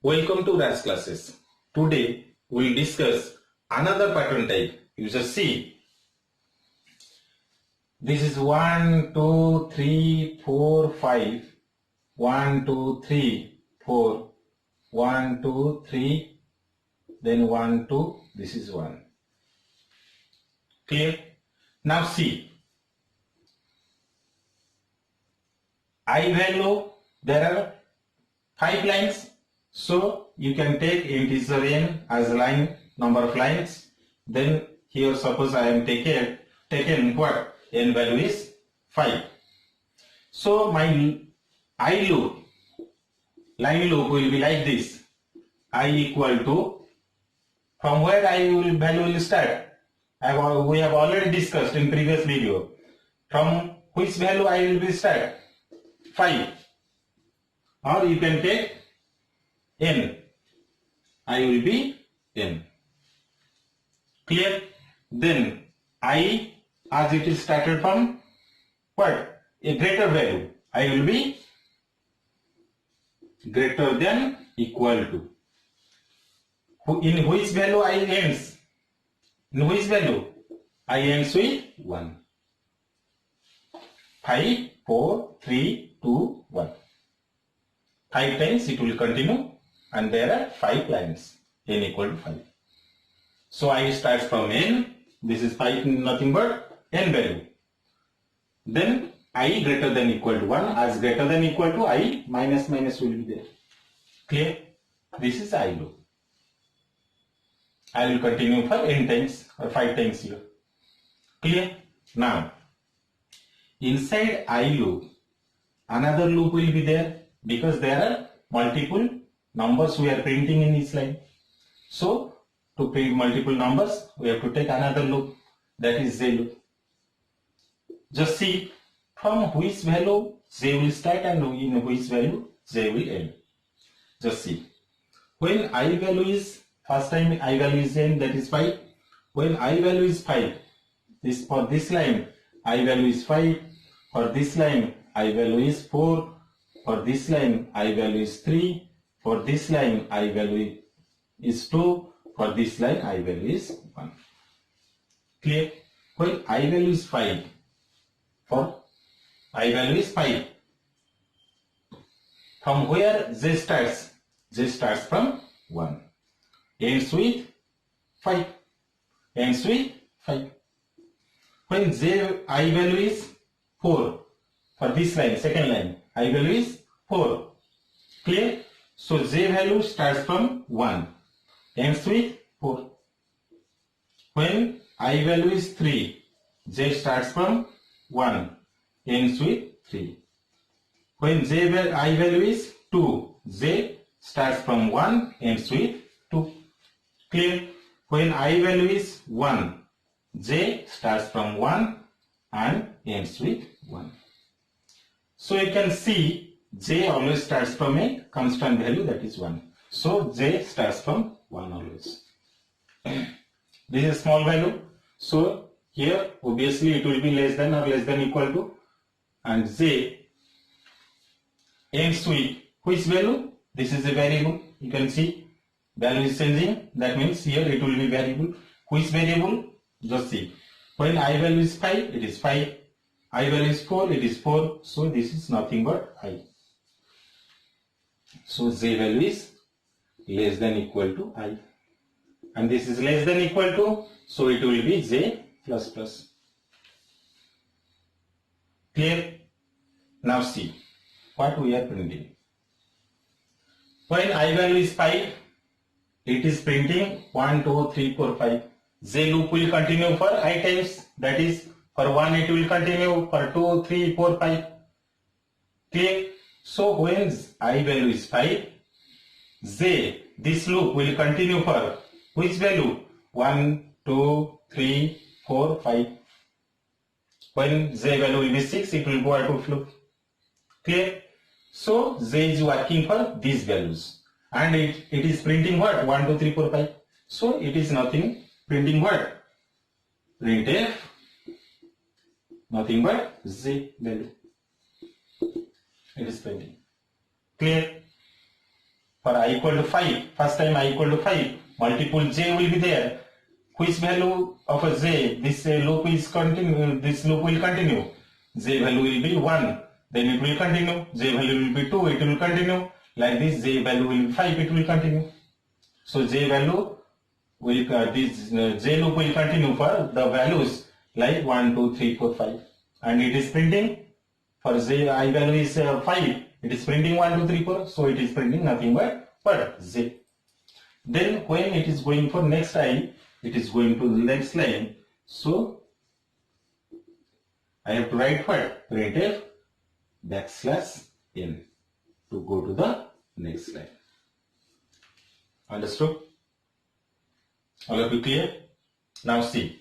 Welcome to RAS classes. Today we will discuss another pattern type. User C. This is 1, 2, 3, 4, 5. 1, 2, 3, 4. 1, 2, 3. Then 1, 2. This is 1. Clear? Now see. I value, there are 5 lines. So you can take integer n as line number of lines. Then here suppose I am taken what? N value is 5. So my I loop, line loop will be like this. I equal to, from where value will start. We have already discussed in previous video. From which value I will be start? 5. Or you can take n. I will be n. Clear? Then I, as it is started from what? A greater value. I will be greater than equal to. In which value I ends? In which value? I ends with 1. 5, 4, 3, 2, 1. 5 times it will continue. And there are 5 lines, n equal to 5. So I start from n, this is 5, nothing but n value. Then I greater than equal to 1, as greater than equal to I, minus will be there. Clear? This is I loop. I will continue for n times or 5 times here. Clear? Now, inside I loop, another loop will be there because there are multiple numbers we are printing in each line. So to print multiple numbers, we have to take another loop, that is J loop. Just see from which value J will start and in which value J will end. Just see. When I value is, first time I value is n, that is 5. When I value is 5, this for this line I value is 5. For this line I value is 4. For this line I value is 3. For this line, I value is 2. For this line, I value is 1. Clear? When I value is 5, for I value is 5. From where J starts? J starts from 1. Ends with 5. Ends with 5. When I value is 4, for this line, second line, I value is 4. Clear? So J value starts from 1, ends with 4. When I value is 3, J starts from 1, ends with 3. When I value is 2, J starts from 1, ends with 2. Clear? When I value is 1, J starts from 1 and ends with 1. So you can see J always starts from a constant value, that is 1. So J starts from 1 always. This is small value. So here obviously it will be less than or less than equal to, and J ends with which value? This is a variable. You can see value is changing. That means here it will be variable. Which variable? Just see. When I value is 5, it is 5. I value is 4, it is 4. So this is nothing but I. So J value is less than equal to I. And this is less than equal to, so it will be J plus plus. Clear? Now see what we are printing. When I value is 5, it is printing 1, 2, 3, 4, 5. J loop will continue for I times, that is for 1 it will continue, for 2, 3, 4, 5. Clear? So when I value is 5, J, this loop will continue for which value? 1, 2, 3, 4, 5. When J value will be 6, it will go out of loop. Clear? So J is working for these values. And it is printing what? 1, 2, 3, 4, 5. So it is nothing, printing what? Printf, nothing but J value. It is printing. Clear? For I equal to 5, first time I equal to 5, multiple j will be there. Which value of a j? This loop is continue. This loop will continue. J value will be 1. Then it will continue. J value will be 2. It will continue. Like this, j value will be 5. It will continue. So j value will j loop will continue for the values like 1, 2, 3, 4, 5, and it is printing for j I value is 5. It is printing 1, 2, 3, 4. So it is printing nothing but j. Then when it is going for next I, it is going to the next line. So I have to write what? Printf \n to go to the next line. Understood? All of you clear? Now see,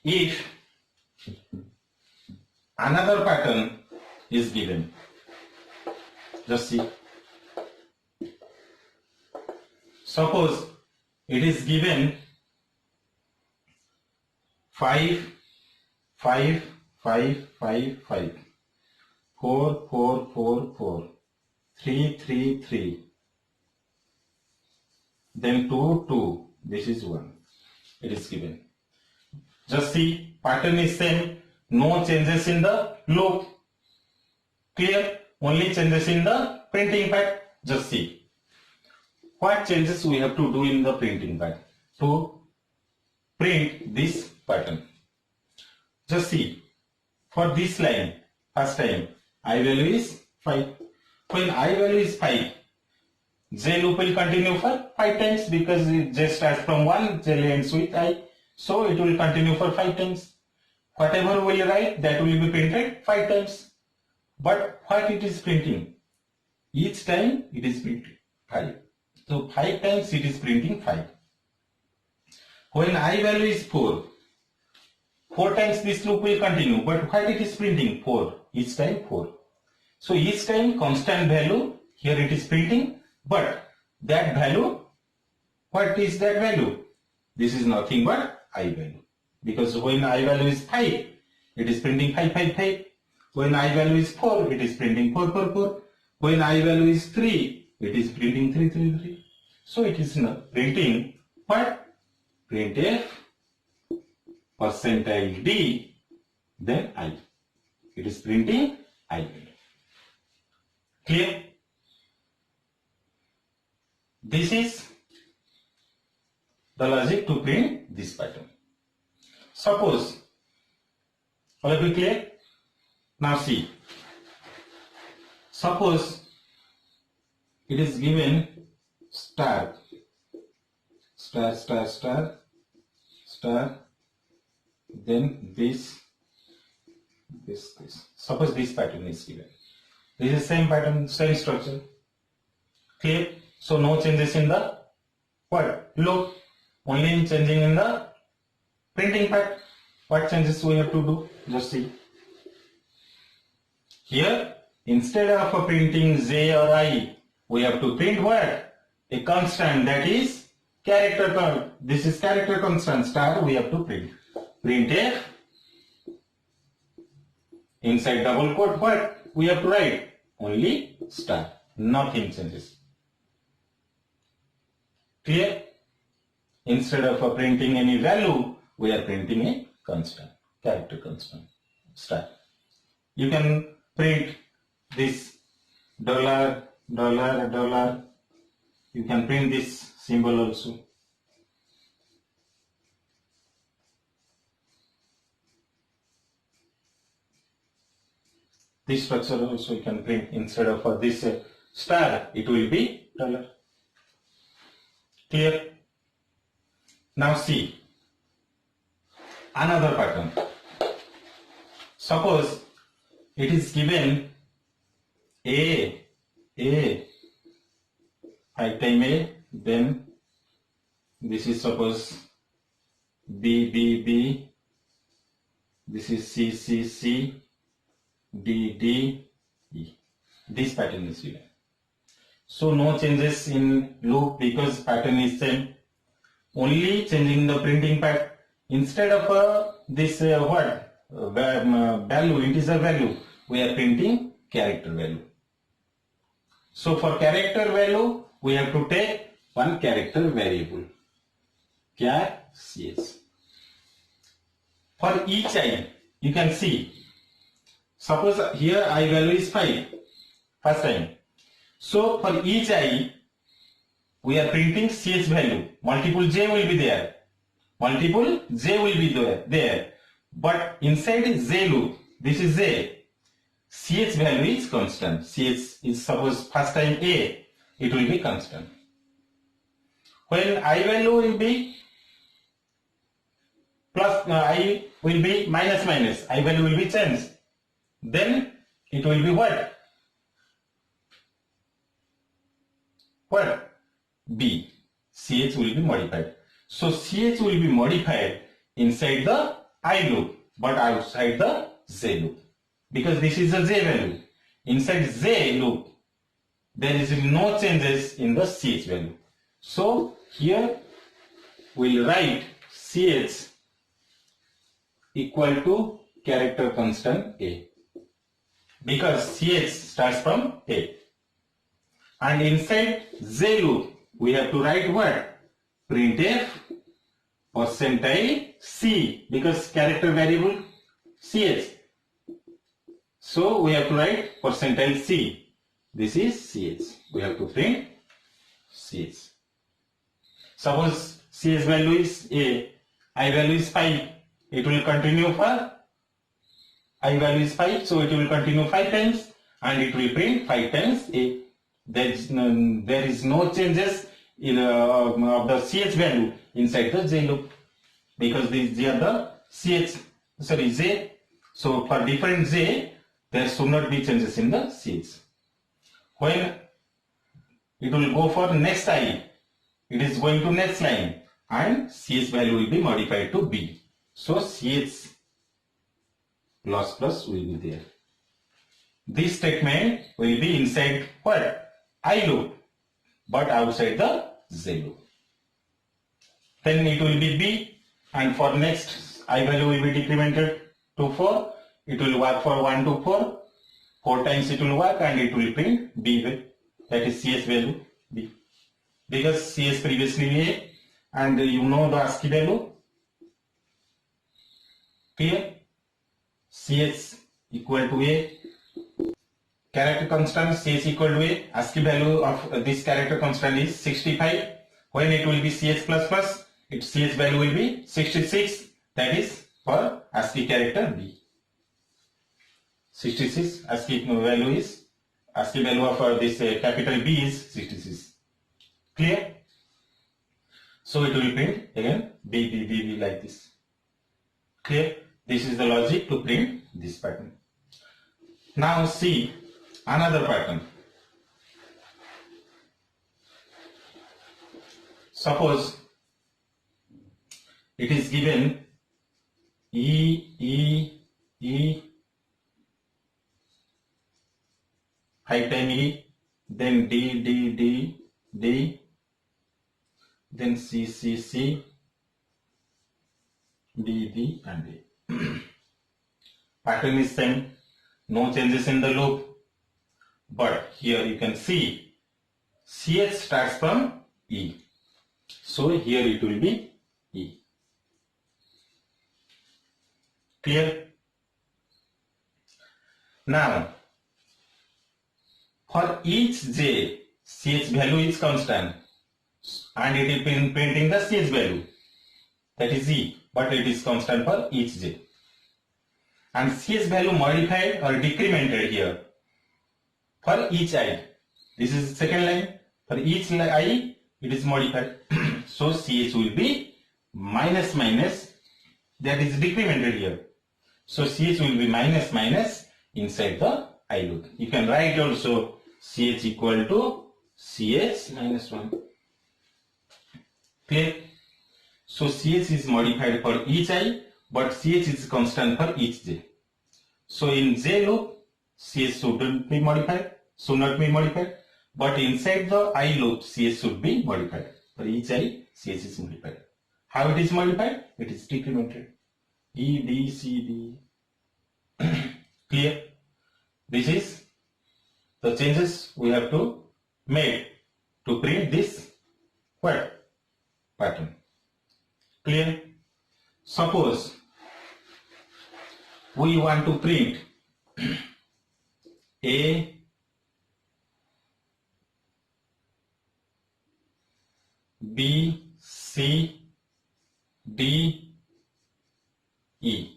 if another pattern is given, just see. Suppose it is given 5, 5, 5, 5, 5, 4, 4, 4, 4, 3, 3, 3, then 2, 2, this is 1. It is given. Just see, pattern is same, no changes in the loop. Clear? Only changes in the printing pad. Just see. What changes we have to do in the printing pad to print this pattern? Just see. For this line, first time, I value is 5. When I value is 5, j loop will continue for 5 times because j starts from 1, j ends with I. So it will continue for 5 times. Whatever we will write, that will be printed 5 times. But what it is printing? Each time it is printing 5. So 5 times it is printing 5. When I value is 4, 4 times this loop will continue. But what it is printing? 4. Each time 4. So each time constant value, here it is printing. But that value, what is that value? This is nothing but I value. Because when I value is 5, it is printing 5, 5, 5. When I value is 4, it is printing 4, 4, 4. When I value is 3, it is printing 3, 3, 3. So it is not printing what? Printf %d, then I. It is printing I value. Clear? This is the logic to print this pattern. Suppose, all of you clear? Now see, suppose it is given star, star, star, star, star, then this. Suppose this pattern is given. This is same pattern, same structure. Clear? So no changes in the what? Loop. Only changing in the printing pad. What changes we have to do? Just see. Here, instead of printing j or I, we have to print what? A constant, that is character. This is character constant star. We have to print. Printf. Inside double quote, what? We have to write only star. Nothing changes. Clear? Instead of printing any value, we are printing a constant, character constant, star. You can print this $, $. You can print this symbol also. This structure also you can print. Instead of this star, it will be $. Clear? Now see another pattern. Suppose it is given A, 5 times A, then this is suppose B, this is C, D, E. This pattern is given. So no changes in loop because pattern is same. Only changing the printing pad. Instead of this value, integer value, we are printing character value. So for character value, we have to take one character variable, char ch. For each I, you can see, suppose here I value is 5, first time. So for each I, we are printing ch value. Multiple j will be there. Multiple j will be there. But inside j loop, this is j. Ch value is constant. Ch is suppose first time a, it will be constant. When I value will be plus, I will be minus minus, I value will be changed. Then it will be what? What? B. Ch will be modified. So Ch will be modified inside the I loop, but outside the j loop. Because this is a j value. Inside j loop, there is no changes in the ch value. So here we will write ch equal to character constant a, because ch starts from a. And inside j loop, we have to write what? Printf percentile c, because character variable ch. So we have to write percentile c. This is ch. We have to print ch. Suppose ch value is a, I value is 5. It will continue for I value is 5, so it will continue 5 times and it will print 5 times a. There is no changes in of the ch value inside the j loop, because these are the j. So for different j, there should not be changes in the ch. When it will go for next I, it is going to next line and ch value will be modified to b. So ch plus will be there. This statement will be inside what? I loop, but outside the j loop. Then it will be b, and for next I value will be decremented to 4. It will work for 1 to 4. 4 times it will work and it will print b value, that is ch value b. Because ch previously a, and you know the ASCII value. Clear? ch equal to a, character constant ch equal to a, ASCII value of this character constant is 65. When it will be ch plus plus, its ch value will be 66. That is for ASCII character b. 66 ASCII value is, ASCII value of this capital B is 66. Clear? So it will print again B like this. Clear? This is the logic to print this pattern. Now see another pattern. Suppose it is given E 5 time E, then D, then C, B and A. Pattern is same, no changes in the loop, but here you can see CH starts from E, so here it will be E. Clear? Now for each j, ch value is constant and it is printing the ch value, that is E, but it is constant for each j. And ch value modified or decremented here for each I. This is the second line. For each I, it is modified. So ch will be minus, that is decremented here. So ch will be minus inside the I loop. You can write also ch equal to ch minus 1. Clear? So ch is modified for each I, but ch is constant for each j. So in j loop, ch should not be modified, but inside the I loop, ch should be modified. For each I, ch is modified. How it is modified? It is decremented. E, D, C, D. Clear? This is the changes we have to made to print this what pattern. Clear? Suppose we want to print A, B, C, D, E.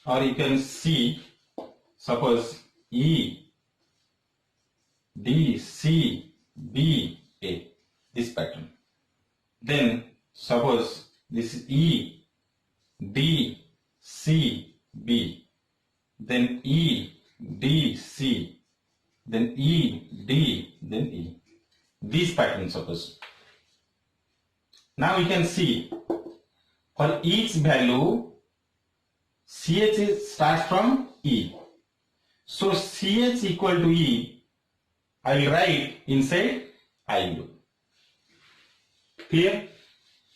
Or you can see, suppose E, D, C, B, A, this pattern. Then suppose this is E, D, C, B, then E, D, C, then E, D, then E. This pattern suppose. Now we can see for each value CH starts from E. So CH equal to E, I will write inside I loop. Clear?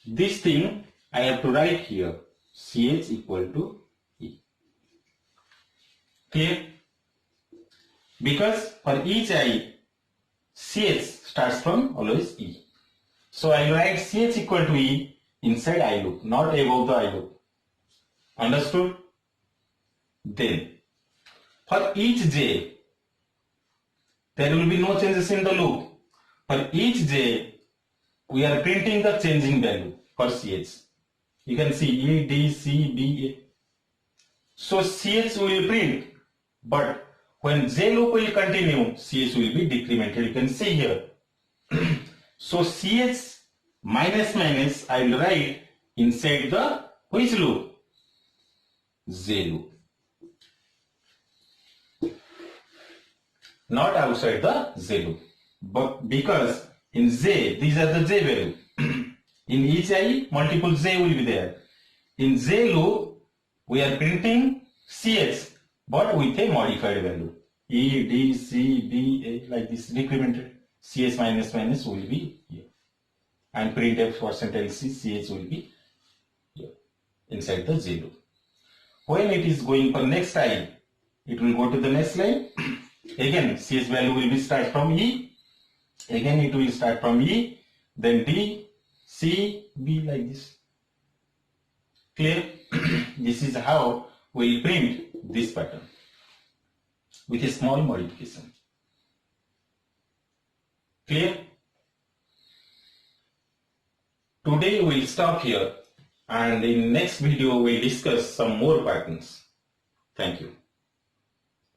This thing I have to write here, CH equal to E. Clear? Because for each I, CH starts from always E. So I will write CH equal to E inside I loop, not above the I loop. Understood? Then, for each J, there will be no changes in the loop. For each J, we are printing the changing value for CH. You can see E, D, C, B, A. So CH will print, but when J loop will continue, CH will be decremented. You can see here. So CH minus minus, I will write inside the which loop? J loop. Not outside the J loop. But because in J, these are the J value. In each I, multiple J will be there. In J loop, we are printing CH, but with a modified value. E, D, C, B, A, like this decremented. CH minus minus will be here. And printf %LC, CH will be here, inside the J loop. When it is going for next I, it will go to the next line. Again, CH value will be start from E. Again, it will start from E, then D, C, B, like this. Clear? This is how we will print this pattern with a small modification. Clear? Today we will stop here, and in next video we will discuss some more patterns. Thank you.